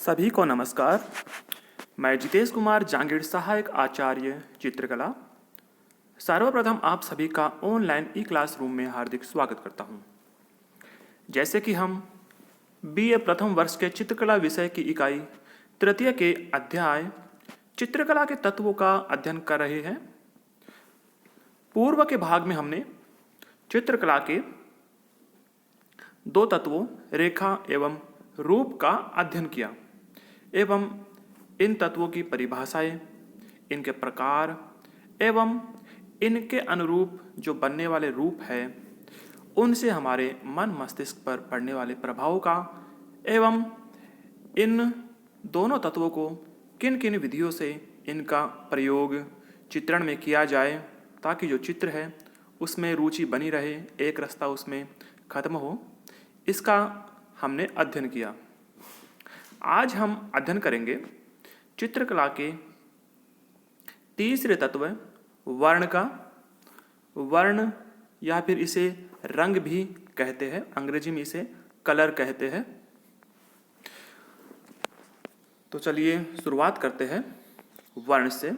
सभी को नमस्कार। मैं जितेश कुमार जांगीर, सहायक आचार्य चित्रकला। सर्वप्रथम आप सभी का ऑनलाइन ई क्लासरूम में हार्दिक स्वागत करता हूं। जैसे कि हम बीए प्रथम वर्ष के चित्रकला विषय की इकाई तृतीय के अध्याय चित्रकला के तत्वों का अध्ययन कर रहे हैं। पूर्व के भाग में हमने चित्रकला के दो तत्वों रेखा एवं रूप का अध्ययन किया एवं इन तत्वों की परिभाषाएं, इनके प्रकार एवं इनके अनुरूप जो बनने वाले रूप है उनसे हमारे मन मस्तिष्क पर पड़ने वाले प्रभावों का एवं इन दोनों तत्वों को किन किन विधियों से इनका प्रयोग चित्रण में किया जाए ताकि जो चित्र है उसमें रुचि बनी रहे, एक रास्ता उसमें खत्म हो, इसका हमने अध्ययन किया। आज हम अध्ययन करेंगे चित्रकला के तीसरे तत्व वर्ण का। वर्ण या फिर इसे रंग भी कहते हैं, अंग्रेजी में इसे कलर कहते हैं। तो चलिए शुरुआत करते हैं वर्ण से।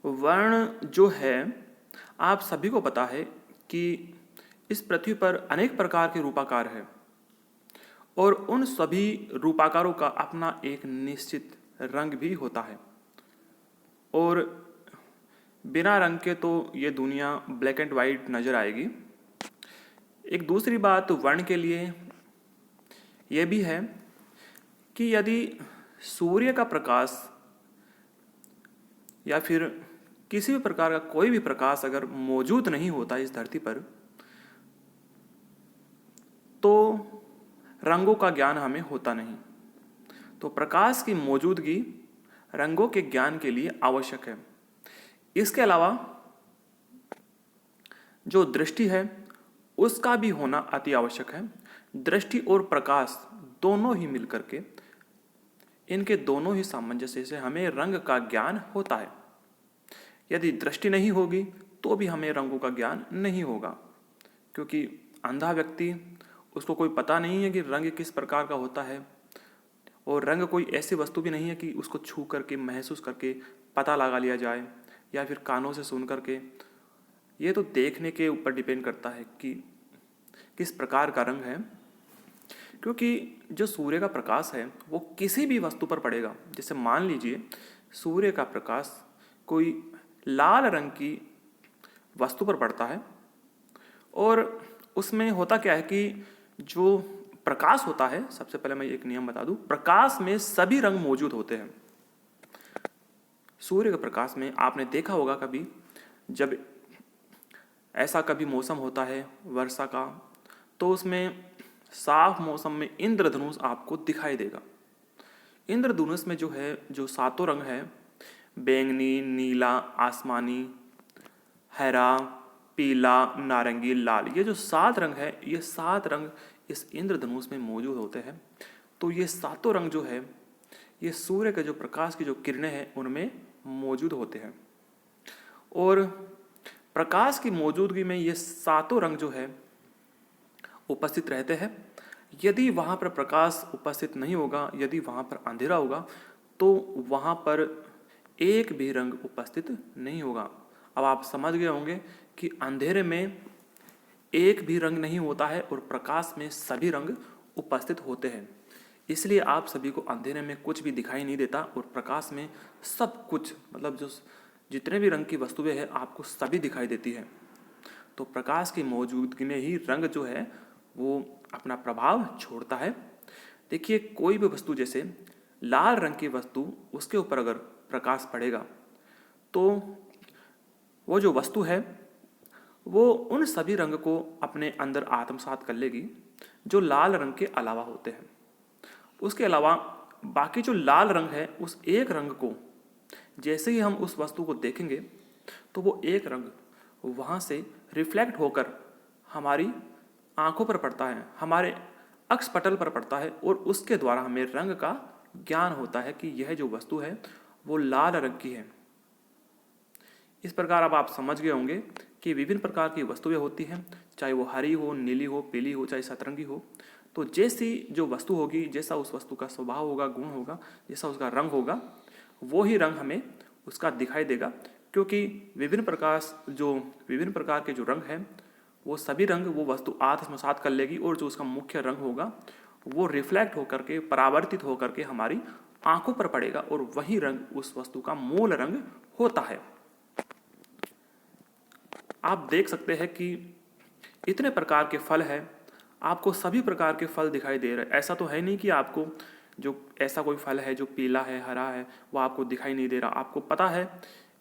वर्ण जो है, आप सभी को पता है कि इस पृथ्वी पर अनेक प्रकार के रूपाकार हैं और उन सभी रूपाकारों का अपना एक निश्चित रंग भी होता है और बिना रंग के तो ये दुनिया ब्लैक एंड वाइट नजर आएगी। एक दूसरी बात वर्ण के लिए ये भी है कि यदि सूर्य का प्रकाश या फिर किसी भी प्रकार का कोई भी प्रकाश अगर मौजूद नहीं होता इस धरती पर तो रंगों का ज्ञान हमें होता नहीं। तो प्रकाश की मौजूदगी रंगों के ज्ञान के लिए आवश्यक है। इसके अलावा जो दृष्टि है उसका भी होना अति आवश्यक है। दृष्टि और प्रकाश दोनों ही मिलकर के, इनके दोनों ही सामंजस्य से हमें रंग का ज्ञान होता है। यदि दृष्टि नहीं होगी तो भी हमें रंगों का ज्ञान नहीं होगा, क्योंकि अंधा व्यक्ति, उसको कोई पता नहीं है कि रंग किस प्रकार का होता है और रंग कोई ऐसी वस्तु भी नहीं है कि उसको छू करके महसूस करके पता लगा लिया जाए या फिर कानों से सुन करके। ये तो देखने के ऊपर डिपेंड करता है कि किस प्रकार का रंग है, क्योंकि जो सूर्य का प्रकाश है वो किसी भी वस्तु पर पड़ेगा। जैसे मान लीजिए सूर्य का प्रकाश कोई लाल रंग की वस्तु पर पड़ता है और उसमें होता क्या है कि जो प्रकाश होता है, सबसे पहले मैं एक नियम बता दूं, प्रकाश में सभी रंग मौजूद होते हैं। सूर्य के प्रकाश में आपने देखा होगा कभी, जब ऐसा कभी मौसम होता है वर्षा का, तो उसमें साफ मौसम में इंद्रधनुष आपको दिखाई देगा। इंद्रधनुष में जो है, जो सातों रंग है, बैंगनी, नीला, आसमानी, हरा, पीला, नारंगी, लाल, ये जो 7 रंग है, ये 7 रंग इस इंद्रधनुष में मौजूद होते हैं। तो ये सातों रंग जो है ये सूर्य के जो प्रकाश की जो किरणें हैं उनमें मौजूद होते हैं और प्रकाश की मौजूदगी में ये सातों रंग जो है उपस्थित रहते हैं। यदि वहाँ पर प्रकाश उपस्थित नहीं होगा, यदि वहाँ पर अंधेरा होगा, तो वहाँ पर एक भी रंग उपस्थित नहीं होगा। अब आप समझ गए होंगे कि अंधेरे में एक भी रंग नहीं होता है और प्रकाश में सभी रंग उपस्थित होते हैं। इसलिए आप सभी को अंधेरे में कुछ भी दिखाई नहीं देता और प्रकाश में सब कुछ, मतलब जो जितने भी रंग की वस्तुएं हैं आपको सभी दिखाई देती है। तो प्रकाश की मौजूदगी में ही रंग जो है वो अपना प्रभाव छोड़ता है। देखिए, कोई भी वस्तु, जैसे लाल रंग की वस्तु, उसके ऊपर अगर प्रकाश पड़ेगा तो वो जो वस्तु है वो उन सभी रंग को अपने अंदर आत्मसात कर लेगी जो लाल रंग के अलावा होते हैं। उसके अलावा बाकी जो लाल रंग है, उस एक रंग को जैसे ही हम उस वस्तु को देखेंगे तो वो एक रंग वहाँ से रिफ्लेक्ट होकर हमारी आंखों पर पड़ता है, हमारे अक्षपटल पर पड़ता है और उसके द्वारा हमें रंग का ज्ञान होता है कि यह जो वस्तु है वो लाल रंग की है। इस प्रकार अब आप समझ गए होंगे कि विभिन्न प्रकार की वस्तुएं होती हैं, चाहे वो हरी हो, नीली हो, पीली हो, चाहे सतरंगी हो। तो जैसी जो वस्तु होगी, जैसा उस वस्तु का स्वभाव होगा, गुण होगा, जैसा उसका रंग होगा, वो ही रंग हमें उसका दिखाई देगा। क्योंकि विभिन्न प्रकार के जो रंग हैं, वो सभी रंग वो वस्तु आत्मसात कर लेगी और जो उसका मुख्य रंग होगा वो रिफ्लेक्ट होकर के, परावर्तित होकर के हमारी आंखों पर पड़ेगा और वही रंग उस वस्तु का मूल रंग होता है। आप देख सकते हैं कि इतने प्रकार के फल हैं, आपको सभी प्रकार के फल दिखाई दे रहे हैं। ऐसा तो है नहीं कि आपको जो ऐसा कोई फल है जो पीला है, हरा है, वो आपको दिखाई नहीं दे रहा। आपको पता है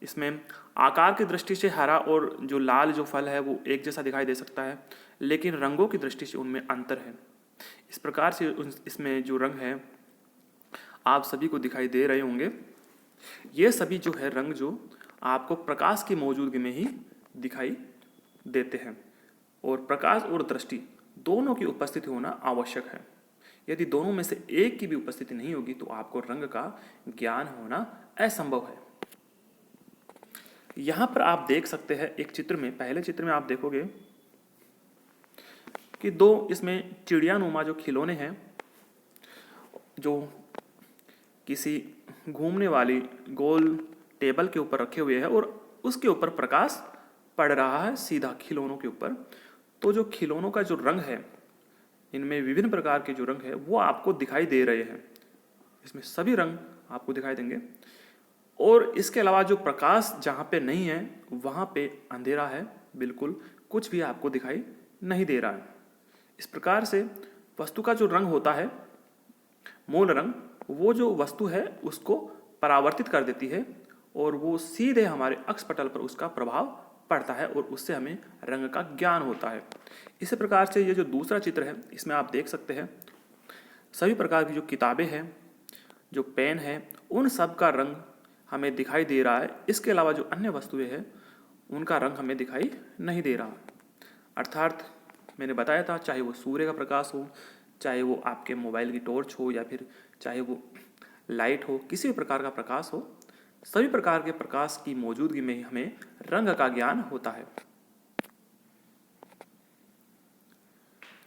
इसमें आकार की दृष्टि से हरा और जो लाल जो फल है वो एक जैसा दिखाई दे सकता है, लेकिन रंगों की दृष्टि से उनमें अंतर है। इस प्रकार से इसमें जो रंग है आप सभी को दिखाई दे रहे होंगे। ये सभी जो है रंग जो आपको प्रकाश की मौजूदगी में ही दिखाई देते हैं, और प्रकाश और दृष्टि दोनों की उपस्थिति होना आवश्यक है। यदि दोनों में से एक की भी उपस्थिति नहीं होगी तो आपको रंग का ज्ञान होना असंभव है। यहां पर आप देख सकते हैं एक चित्र में, पहले चित्र में आप देखोगे कि दो इसमें चिड़ियानुमा जो खिलौने हैं जो किसी घूमने वाली गोल टेबल के ऊपर रखे हुए हैं और उसके ऊपर प्रकाश पड़ रहा है सीधा खिलौनों के ऊपर। तो जो खिलौनों का जो रंग है, इनमें विभिन्न प्रकार के जो रंग है वो आपको दिखाई दे रहे हैं। इसमें सभी रंग आपको दिखाई देंगे, और इसके अलावा जो प्रकाश जहाँ पे नहीं है वहाँ पे अंधेरा है, बिल्कुल कुछ भी आपको दिखाई नहीं दे रहा है। इस प्रकार से वस्तु का जो रंग होता है, मूल रंग, वो जो वस्तु है उसको परावर्तित कर देती है और वो सीधे हमारे अक्षपटल पर उसका प्रभाव पड़ता है और उससे हमें रंग का ज्ञान होता है। इसी प्रकार से ये जो दूसरा चित्र है इसमें आप देख सकते हैं सभी प्रकार की जो किताबें हैं, जो पेन है, उन सब का रंग हमें दिखाई दे रहा है। इसके अलावा जो अन्य वस्तुएं हैं उनका रंग हमें दिखाई नहीं दे रहा। अर्थात मैंने बताया था, चाहे वो सूर्य का प्रकाश हो, चाहे वो आपके मोबाइल की टॉर्च हो, या फिर चाहे वो लाइट हो, किसी भी प्रकार का प्रकाश हो, सभी प्रकार के प्रकाश की मौजूदगी में हमें रंग का ज्ञान होता है।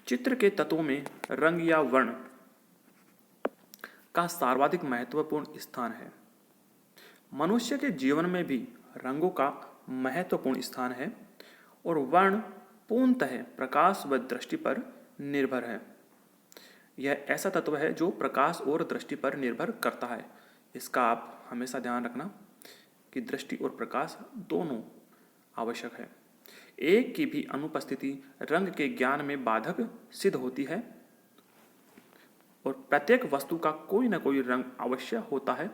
चित्र के तत्वों में रंग या वर्ण का सर्वाधिक महत्वपूर्ण स्थान है। मनुष्य के जीवन में भी रंगों का महत्वपूर्ण स्थान है और वर्ण पूर्णतः प्रकाश व दृष्टि पर निर्भर है। यह ऐसा तत्व है जो प्रकाश और दृष्टि पर निर्भर करता है। इसका आप हमेशा ध्यान रखना कि दृष्टि और प्रकाश दोनों आवश्यक है। एक की भी अनुपस्थिति रंग के ज्ञान में बाधक सिद्ध होती है और प्रत्येक वस्तु का कोई न कोई रंग अवश्य होता है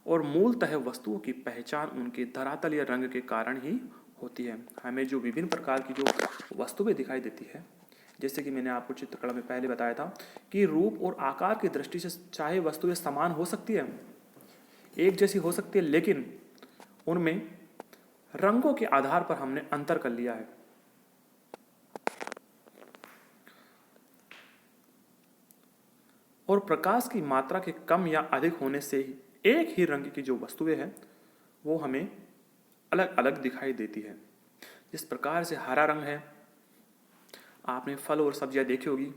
और मूलतः वस्तुओं की पहचान उनके धरातलीय रंग के कारण ही होती है। हमें जो विभिन्न प्रकार की जो वस्तुएं दिखाई देती है, जैसे कि मैंने आपको चित्रकला में पहले बताया था कि रूप और आकार की दृष्टि से चाहे वस्तुएं समान हो सकती है, एक जैसी हो सकती है, लेकिन उनमें रंगों के आधार पर हमने अंतर कर लिया है। और प्रकाश की मात्रा के कम या अधिक होने से ही एक ही रंग की जो वस्तुएं हैं वो हमें अलग अलग दिखाई देती है। जिस प्रकार से हरा रंग है, आपने फल और सब्जियां देखी होगी,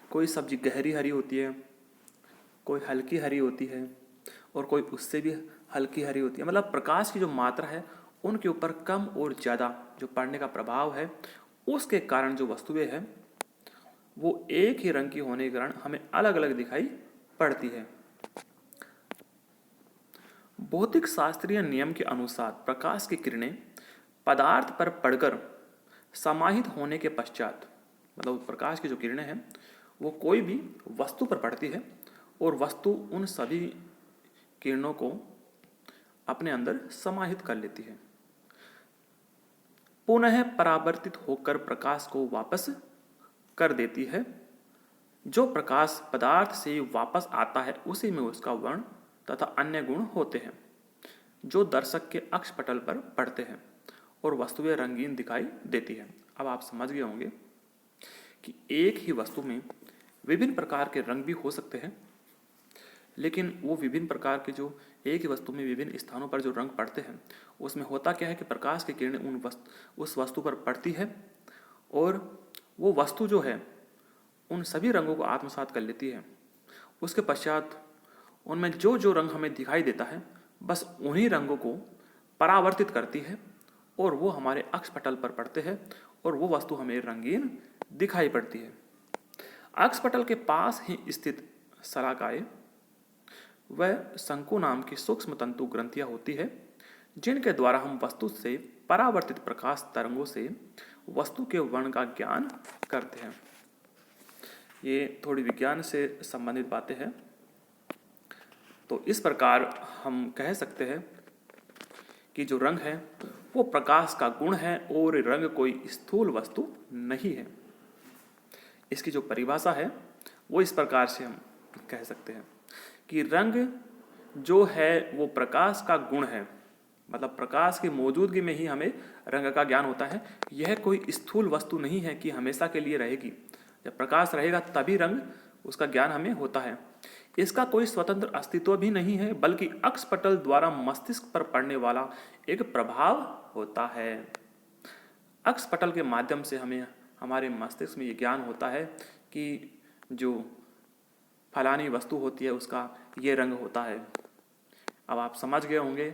कोई सब्जी गहरी हरी होती है, कोई हल्की हरी होती है और कोई उससे भी हल्की हरी होती है। मतलब प्रकाश की जो मात्रा है उनके ऊपर कम और ज़्यादा जो पड़ने का प्रभाव है, उसके कारण जो वस्तुएं हैं वो एक ही रंग की होने के कारण हमें अलग अलग दिखाई पड़ती है। भौतिक शास्त्रीय नियम के अनुसार प्रकाश की किरणें पदार्थ पर पड़कर समाहित होने के पश्चात, मतलब प्रकाश की जो किरणें हैं वो कोई भी वस्तु पर पड़ती है और वस्तु उन सभी किरणों को अपने अंदर समाहित कर लेती है, पुनः परावर्तित होकर प्रकाश को वापस कर देती है। जो प्रकाश पदार्थ से वापस आता है उसी में उसका वर्ण तथा अन्य गुण होते हैं जो दर्शक के अक्षपटल पर पड़ते हैं और वस्तुएं रंगीन दिखाई देती है। अब आप समझ गए होंगे कि एक ही वस्तु में विभिन्न प्रकार के रंग भी हो सकते हैं, लेकिन वो विभिन्न प्रकार के जो एक ही वस्तु में विभिन्न स्थानों पर जो रंग पड़ते हैं उसमें होता क्या है कि प्रकाश की किरणें उस वस्तु पर पड़ती है और वो वस्तु जो है उन सभी रंगों को आत्मसात कर लेती है। उसके पश्चात उनमें जो जो रंग हमें दिखाई देता है बस उन्हीं रंगों को परावर्तित करती है और वो हमारे अक्षपटल पर पड़ते हैं और वो वस्तु हमें रंगीन दिखाई पड़ती है। अक्षपटल के पास ही स्थित शलाकाएं वह शंकु नाम की सूक्ष्म तंतु ग्रंथियां होती है जिनके द्वारा हम वस्तु से परावर्तित प्रकाश तरंगों से वस्तु के वर्ण का ज्ञान करते हैं। ये थोड़ी विज्ञान से संबंधित बातें हैं। तो इस प्रकार हम कह सकते हैं कि जो रंग है वो प्रकाश का गुण है और रंग कोई स्थूल वस्तु नहीं है। इसकी जो परिभाषा है वो इस प्रकार से हम कह सकते हैं कि रंग जो है वो प्रकाश का गुण है, मतलब प्रकाश की मौजूदगी में ही हमें रंग का ज्ञान होता है। यह कोई स्थूल वस्तु नहीं है कि हमेशा के लिए रहेगी। जब प्रकाश रहेगा तभी रंग उसका ज्ञान हमें होता है। इसका कोई स्वतंत्र अस्तित्व भी नहीं है बल्कि अक्षपटल द्वारा मस्तिष्क पर पड़ने वाला एक प्रभाव होता है। अक्षपटल के माध्यम से हमें हमारे मस्तिष्क में ये ज्ञान होता है कि जो फलानी वस्तु होती है उसका ये रंग होता है। अब आप समझ गए होंगे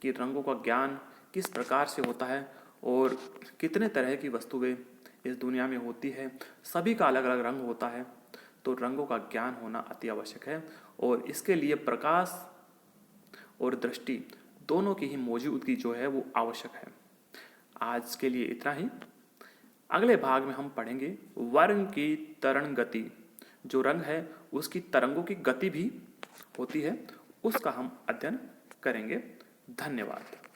कि रंगों का ज्ञान किस प्रकार से होता है और कितने तरह की वस्तुएं इस दुनिया में होती है। सभी का अलग अलग रंग होता है। तो रंगों का ज्ञान होना अति आवश्यक है और इसके लिए प्रकाश और दृष्टि दोनों की ही मौजूदगी जो है वो आवश्यक है। आज के लिए इतना ही। अगले भाग में हम पढ़ेंगे वर्ग की तरंग गति। जो रंग है उसकी तरंगों की गति भी होती है, उसका हम अध्ययन करेंगे। धन्यवाद।